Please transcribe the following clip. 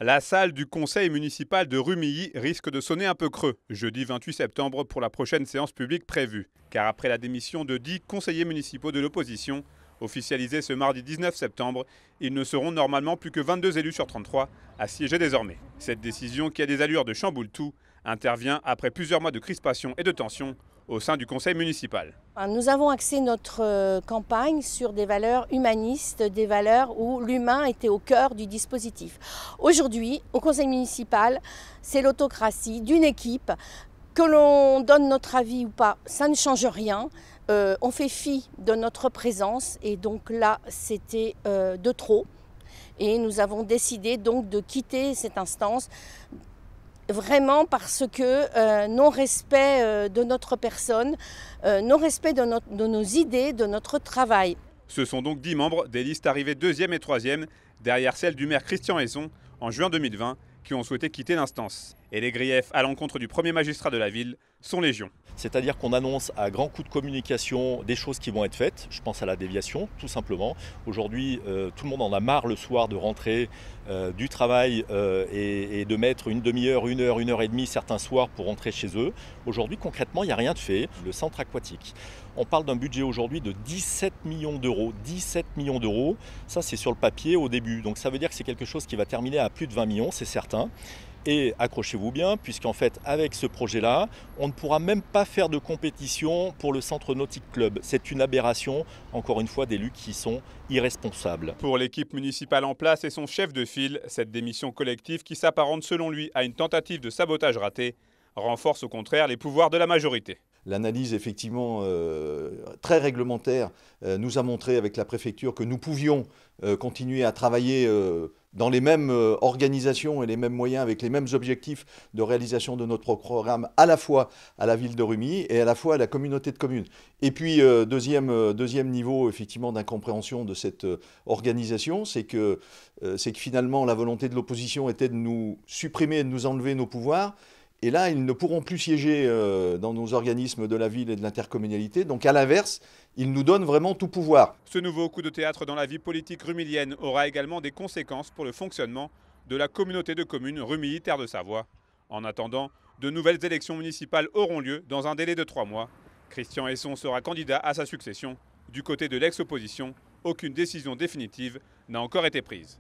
La salle du conseil municipal de Rumilly risque de sonner un peu creux jeudi 28 septembre pour la prochaine séance publique prévue. Car après la démission de 10 conseillers municipaux de l'opposition, officialisée ce mardi 19 septembre, ils ne seront normalement plus que 22 élus sur 33 à siéger désormais. Cette décision, qui a des allures de chamboule-tout, intervient après plusieurs mois de crispation et de tension au sein du conseil municipal. Nous avons axé notre campagne sur des valeurs humanistes, des valeurs où l'humain était au cœur du dispositif. Aujourd'hui, au conseil municipal, c'est l'autocratie d'une équipe. Que l'on donne notre avis ou pas, ça ne change rien. On fait fi de notre présence et donc là, c'était de trop. Et nous avons décidé donc de quitter cette instance. Vraiment parce que non-respect de notre personne, non-respect de nos idées, de notre travail. Ce sont donc 10 membres des listes arrivées 2e et 3e, derrière celle du maire Christian Esson en juin 2020, qui ont souhaité quitter l'instance. Et les griefs à l'encontre du premier magistrat de la ville sont légion. C'est-à-dire qu'on annonce à grands coups de communication des choses qui vont être faites. Je pense à la déviation, tout simplement. Aujourd'hui, tout le monde en a marre le soir de rentrer du travail et de mettre une demi-heure, une heure et demie certains soirs pour rentrer chez eux. Aujourd'hui, concrètement, il n'y a rien de fait. Le centre aquatique, on parle d'un budget aujourd'hui de 17 millions d'euros. 17 millions d'euros, ça c'est sur le papier au début. Donc ça veut dire que c'est quelque chose qui va terminer à plus de 20 millions, c'est certain. Et accrochez-vous bien, puisqu'en fait, avec ce projet-là, on ne pourra même pas faire de compétition pour le Centre Nautique Club. C'est une aberration, encore une fois, d'élus qui sont irresponsables. Pour l'équipe municipale en place et son chef de file, cette démission collective, qui s'apparente selon lui à une tentative de sabotage raté, renforce au contraire les pouvoirs de la majorité. L'analyse effectivement très réglementaire nous a montré avec la préfecture que nous pouvions continuer à travailler dans les mêmes organisations et les mêmes moyens, avec les mêmes objectifs de réalisation de notre programme, à la fois à la ville de Rumilly et à la fois à la communauté de communes. Et puis deuxième niveau effectivement d'incompréhension de cette organisation, c'est que finalement la volonté de l'opposition était de nous supprimer et de nous enlever nos pouvoirs. Et là, ils ne pourront plus siéger dans nos organismes de la ville et de l'intercommunalité. Donc à l'inverse, ils nous donnent vraiment tout pouvoir. Ce nouveau coup de théâtre dans la vie politique rumillienne aura également des conséquences pour le fonctionnement de la communauté de communes Rumilly Terre de Savoie. En attendant, de nouvelles élections municipales auront lieu dans un délai de 3 mois. Christian Esson sera candidat à sa succession. Du côté de l'ex-opposition, aucune décision définitive n'a encore été prise.